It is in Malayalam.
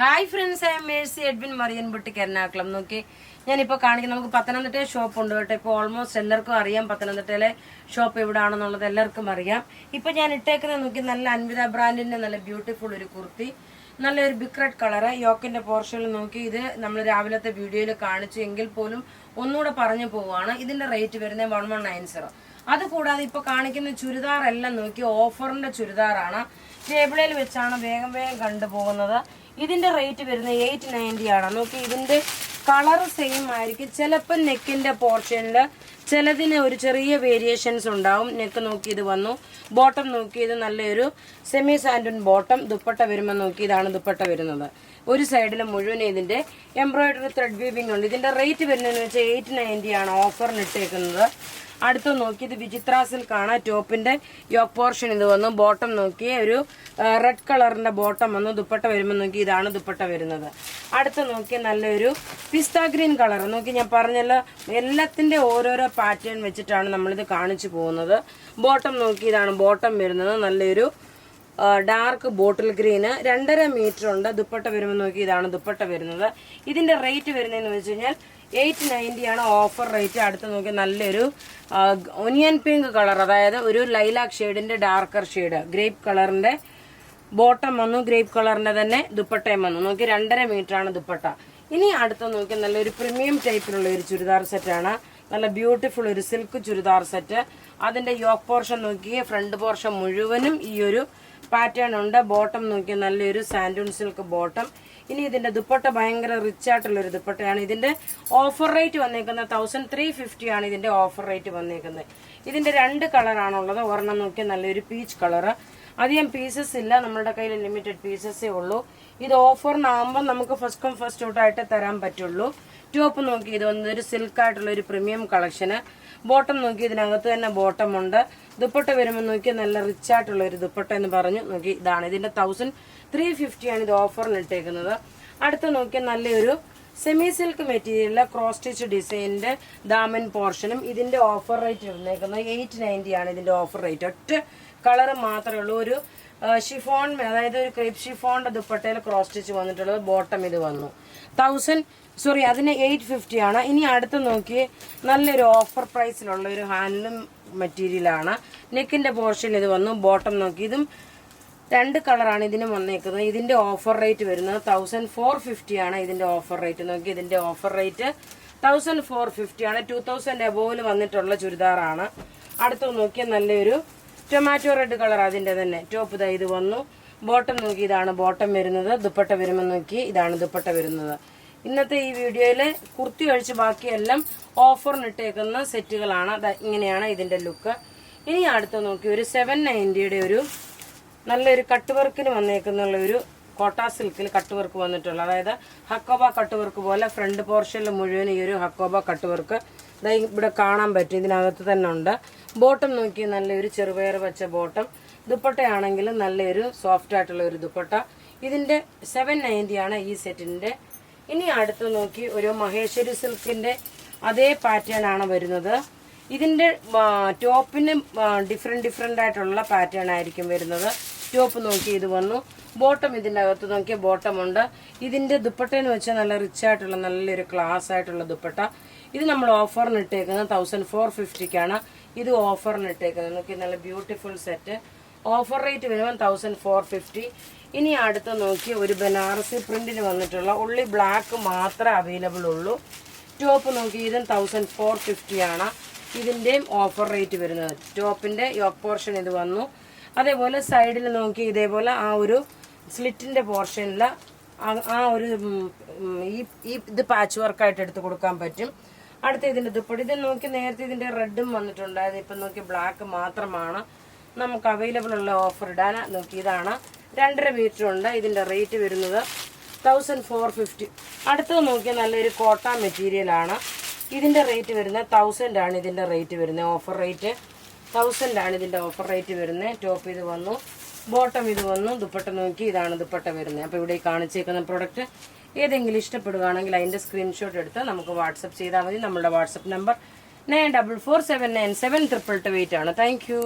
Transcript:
Hi friends, I'm Mercy Edwin Marian boutique Ernakulam. നോക്കി ഞാനിപ്പോൾ കാണിക്കുന്നത് നമുക്ക് പത്തനംതിട്ട ഷോപ്പ് ഉണ്ട് കേട്ടോ. ഇപ്പോൾ ഓൾമോസ്റ്റ് എല്ലാവർക്കും അറിയാം പത്തനംതിട്ടയിലെ ഷോപ്പ് എവിടെയാണെന്നുള്ളത് എല്ലാവർക്കും അറിയാം. ഇപ്പം ഞാൻ ഇട്ടേക്കുന്നത് നോക്കി നല്ല അൻവിത ബ്രാൻഡിൻ്റെ നല്ല ബ്യൂട്ടിഫുൾ ഒരു കുർത്തി, നല്ലൊരു ബിഗ് റെഡ് കളറ് യോക്കിൻ്റെ പോർഷനിൽ നോക്കി. ഇത് നമ്മൾ രാവിലത്തെ വീഡിയോയിൽ കാണിച്ചു എങ്കിൽ പോലും ഒന്നുകൂടെ പറഞ്ഞു പോവുകയാണ്. ഇതിൻ്റെ റേറ്റ് വരുന്നത് 1190. അതുകൂടാതെ ഇപ്പോൾ കാണിക്കുന്ന ചുരിദാർ എല്ലാം നോക്കി ഓഫറിൻ്റെ ചുരിദാറാണ്. ടേബിളിൽ വെച്ചാണ് വേഗം കണ്ടുപോകുന്നത്. ഇതിന്റെ റേറ്റ് വരുന്നത് 890 ആണ്. നോക്കി ഇതിന്റെ കളർ സെയിം ആയിരിക്കും. ചിലപ്പോൾ നെക്കിന്റെ പോർഷനിൽ ചിലതിന് ഒരു ചെറിയ വേരിയേഷൻസ് ഉണ്ടാവും. നെക്ക് നോക്കി ഇത് വന്നു. ബോട്ടം നോക്കി ഇത് നല്ലൊരു സെമി സാൻഡൂൺ ബോട്ടം. ദുപ്പട്ട വരുമ്പോൾ നോക്കി ഇതാണ് ദുപ്പട്ട വരുന്നത്. ഒരു സൈഡിൽ മുഴുവൻ ഇതിന്റെ എംബ്രോയിഡറി ത്രെഡ് വീവിംഗ് ഉണ്ട്. ഇതിന്റെ റേറ്റ് വരുന്നതെന്ന് വെച്ചാൽ 890 ആണ് ഓഫറിന് ഇട്ടേക്കുന്നത്. അടുത്ത് നോക്കി ഇത് വിചിത്ര സിൽക്കാണ്. ടോപ്പിന്റെ യോക്ക് പോർഷൻ ഇത് വന്നു. ബോട്ടം നോക്കി ഒരു റെഡ് കളറിന്റെ ബോട്ടം വന്നു. ദുപ്പട്ട വരുമ്പോൾ നോക്കി ഇതാണ് ദുപ്പട്ട വരുന്നത്. അടുത്ത് നോക്കി നല്ലൊരു പിസ്ത ഗ്രീൻ കളർ നോക്കി. ഞാൻ പറഞ്ഞല്ലോ എല്ലാത്തിന്റെ ഓരോരോ പാറ്റേൺ വെച്ചിട്ടാണ് നമ്മളിത് കാണിച്ചു പോകുന്നത്. ബോട്ടം നോക്കി ഇതാണ് ബോട്ടം വരുന്നത്. നല്ലൊരു ഡാർക്ക് ബോട്ടിൽ ഗ്രീന് 2.5 മീറ്റർ ഉണ്ട്. ദുപ്പട്ട വരുമ്പോൾ നോക്കി ഇതാണ് ദുപ്പട്ട വരുന്നത്. ഇതിന്റെ റേറ്റ് വരുന്നതെന്ന് വെച്ച് കഴിഞ്ഞാൽ 890 ആണ് ഓഫർ റേറ്റ്. അടുത്ത് നോക്കി നല്ലൊരു ഒനിയൻ പിങ്ക് കളർ, അതായത് ഒരു ലൈലാക് ഷെയ്ഡിന്റെ ഡാർക്കർ ഷെയ്ഡ്. ഗ്രേപ്പ് കളറിന്റെ ബോട്ടം വന്നു. ഗ്രേപ്പ് കളറിന്റെ തന്നെ ദുപ്പട്ടയും വന്നു. നോക്കി 2.5 മീറ്റർ ആണ് ദുപ്പട്ട. ഇനി അടുത്ത് നോക്കി നല്ലൊരു പ്രീമിയം ടൈപ്പിലുള്ള ഒരു ചുരിദാർ സെറ്റാണ്. നല്ല ബ്യൂട്ടിഫുൾ ഒരു സിൽക്ക് ചുരിദാർ സെറ്റ്. അതിന്റെ യോക്ക് പോർഷൻ നോക്കി ഫ്രണ്ട് പോർഷൻ മുഴുവനും ഈ ഒരു പാറ്റേൺ ഉണ്ട്. ബോട്ടം നോക്കി നല്ലൊരു സാൻഡൂൺ സിൽക്ക് ബോട്ടം. ഇനി ഇതിന്റെ ദുപ്പട്ട ഭയങ്കര റിച്ച് ആയിട്ടുള്ള ഒരു ദുപ്പട്ടയാണ്. ഇതിന്റെ ഓഫർ റേറ്റ് വന്നേക്കുന്നത് 1350 ആണ് ഇതിന്റെ ഓഫർ റേറ്റ് വന്നേക്കുന്നത്. ഇതിന്റെ 2 കളറാണുള്ളത്. ഒരെണ്ണം നോക്കി നല്ലൊരു പീച്ച് കളറ്. അധികം പീസസ് ഇല്ല, നമ്മുടെ കയ്യിൽ ലിമിറ്റഡ് പീസസേ ഉള്ളൂ. ഇത് ഓഫറിനാകുമ്പോൾ നമുക്ക് ഫസ്റ്റ് കം ഫസ്റ്റ് ഔട്ട് ആയിട്ട് തരാൻ പറ്റുള്ളൂ. ടോപ്പ് നോക്കി ഇത് വന്നൊരു സിൽക്ക് ആയിട്ടുള്ള ഒരു പ്രീമിയം കളക്ഷന്. ബോട്ടം നോക്കി ഇതിനകത്ത് തന്നെ ബോട്ടം ഉണ്ട്. ദുപ്പട്ട വരുമ്പോൾ നോക്കി നല്ല റിച്ച് ആയിട്ടുള്ള ഒരു ദുപ്പട്ട എന്ന് പറഞ്ഞു. നോക്കി ഇതാണ് ഇതിന്റെ 1350 ആണ് ഇത് ഓഫറിന് ഇട്ടേക്കുന്നത്. അടുത്ത് നോക്കി നല്ലൊരു സെമി സിൽക്ക് മെറ്റീരിയലിലെ ക്രോസ് സ്റ്റിച്ച് ഡിസൈനിന്റെ ദാമൻ പോർഷനും. ഇതിന്റെ ഓഫർ റേറ്റ് വന്നേക്കുന്നത് 890 ആണ് ഇതിന്റെ ഓഫർ റേറ്റ്. ഒറ്റ കളർ മാത്രമേ ഉള്ളൂ. ഒരു ഷിഫോൺ, അതായത് ഒരു ക്രേപ്പ് ഷിഫോണിന്റെ ദുപ്പട്ടയിൽ ക്രോസ് സ്റ്റിച്ച് വന്നിട്ടുള്ളത്. ബോട്ടം ഇത് വന്നു അതിന് 850 ആണ്. ഇനി അടുത്ത് നോക്കി നല്ലൊരു ഓഫർ പ്രൈസിലുള്ള ഒരു ഹാൻഡ്ലൂം മെറ്റീരിയലാണ്. നെക്കിന്റെ പോർഷൻ ഇത് വന്നു. ബോട്ടം നോക്കി ഇതും 2 കളറാണ് ഇതിന് വന്നേക്കുന്നത്. ഇതിന്റെ ഓഫർ റേറ്റ് വരുന്നത് 1450 ആണ് ഇതിന്റെ ഓഫർ റേറ്റ്. നോക്കി ഇതിന്റെ ഓഫർ റേറ്റ് 1450 ആണ്. 2000 എബോവിൽ വന്നിട്ടുള്ള ചുരിദാറാണ്. അടുത്ത് നോക്കിയ നല്ലൊരു ടൊമാറ്റോ റെഡ് കളർ അതിന്റെ തന്നെ ടോപ്പ് ഇത് വന്നു. ബോട്ടം നോക്കി ഇതാണ് ബോട്ടം വരുന്നത്. ദുപ്പട്ട വരുമ്പോൾ നോക്കി ഇതാണ് ദുപ്പട്ട വരുന്നത്. ഇന്നത്തെ ഈ വീഡിയോയില് കുർത്തി ഒഴിച്ച് ബാക്കിയെല്ലാം ഓഫറിനിട്ടേക്കുന്ന സെറ്റുകളാണ്. ഇങ്ങനെയാണ് ഇതിന്റെ ലുക്ക്. ഇനി അടുത്ത് നോക്കി ഒരു 790 ഒരു നല്ലൊരു കട്ട് വർക്കിന് വന്നേക്കുന്നുള്ള ഒരു കോട്ട സിൽക്കിൽ കട്ട് വർക്ക് വന്നിട്ടുള്ള, അതായത് ഹക്കോബ കട്ട് വർക്ക് പോലെ ഫ്രണ്ട് പോർഷനിൽ മുഴുവൻ ഈ ഒരു ഹക്കോബ കട്ട് വർക്ക് ഇവിടെ കാണാൻ പറ്റും. ഇതിനകത്ത് തന്നെ ഉണ്ട്. ബോട്ടം നോക്കി നല്ലൊരു ചെറുപയർ വെച്ച ബോട്ടം. ദുപ്പട്ടയാണെങ്കിൽ നല്ലൊരു സോഫ്റ്റ് ആയിട്ടുള്ള ഒരു ദുപ്പട്ട. ഇതിന്റെ 790 ആണ് ഈ സെറ്റിന്റെ. ഇനി അടുത്ത് നോക്കി ഒരു മഹേശ്വരി സിൽക്കിന്റെ അതേ പാറ്റേൺ ആണ് വരുന്നത്. ഇതിന്റെ ടോപ്പിന് ഡിഫറെന്റ് ആയിട്ടുള്ള പാറ്റേൺ ആയിരിക്കും വരുന്നത്. ടോപ്പ് നോക്കി ഇത് വന്നു. ബോട്ടം ഇതിന്റെ അകത്ത് നോക്കിയ ബോട്ടം ഉണ്ട്. ഇതിന്റെ ദുപ്പട്ടയെന്ന് വെച്ചാൽ നല്ല റിച്ച് ആയിട്ടുള്ള നല്ലൊരു ക്ലാസ് ആയിട്ടുള്ള ദുപ്പട്ട. ഇത് നമ്മൾ ഓഫറിന് ഇട്ടേക്കുന്നത് 1450 ഇത് ഓഫറിന് ഇട്ടേക്കുന്നത്. നോക്കി നല്ല ബ്യൂട്ടിഫുൾ സെറ്റ്. ഓഫർ റേറ്റ് വരുമ്പോൾ 1450. ഇനി അടുത്ത് നോക്കി ഒരു ബനാറസി പ്രിന്റിന് വന്നിട്ടുള്ള ഉള്ളി ബ്ലാക്ക് മാത്രമേ അവൈലബിൾ ഉള്ളൂ. ടോപ്പ് നോക്കി ഇതും 1450 ആണ് ഇതിന്റെയും ഓഫർ റേറ്റ് വരുന്നത്. ടോപ്പിന്റെ യോക്ക് പോർഷൻ ഇത് വന്നു. അതേപോലെ സൈഡിൽ നോക്കി ഇതേപോലെ ആ ഒരു സ്ലിറ്റിന്റെ പോർഷനിൽ ആ ഒരു ഇത് പാച്ച് വർക്കായിട്ട് എടുത്ത് കൊടുക്കാൻ പറ്റും. അടുത്ത ഇതിന്റെ ദുപ്പട്ട ഇത് നോക്കി നേരത്തെ ഇതിന്റെ റെഡും വന്നിട്ടുണ്ട്. ഇപ്പം നോക്കി ബ്ലാക്ക് മാത്രമാണ് നമുക്ക് അവൈലബിൾ ഉള്ള ഓഫർ ഇടാൻ. നോക്കി ഇതാണ് 2.5 മീറ്റർ ഉണ്ട്. ഇതിന്റെ റേറ്റ് വരുന്നത് 1450. അടുത്തത് നോക്കിയാൽ നല്ലൊരു കോട്ട മെറ്റീരിയൽ ആണ്. ഇതിന്റെ റേറ്റ് വരുന്നത് 1000 ആണ്. ഇതിന്റെ റേറ്റ് വരുന്നത് ഓഫർ റേറ്റ് 1000 ആണ് ഇതിന്റെ ഓഫർ റേറ്റ് വരുന്നത്. ടോപ്പ് ഇത് വന്നു. ബോട്ടം ഇത് വന്നു. ദുപ്പട്ട നോക്കി ഇതാണ് ദുപ്പട്ട വരുന്നത്. അപ്പോൾ ഇവിടെ കാണിച്ചേക്കുന്ന പ്രൊഡക്റ്റ് ഏതെങ്കിലും ഇഷ്ടപ്പെടുകയാണെങ്കിൽ അതിന്റെ സ്ക്രീൻഷോട്ട് എടുത്ത് നമുക്ക് വാട്സപ്പ് ചെയ്താൽ മതി. നമ്മുടെ വാട്സപ്പ് നമ്പർ 9447972288 ആണ്. Thank you.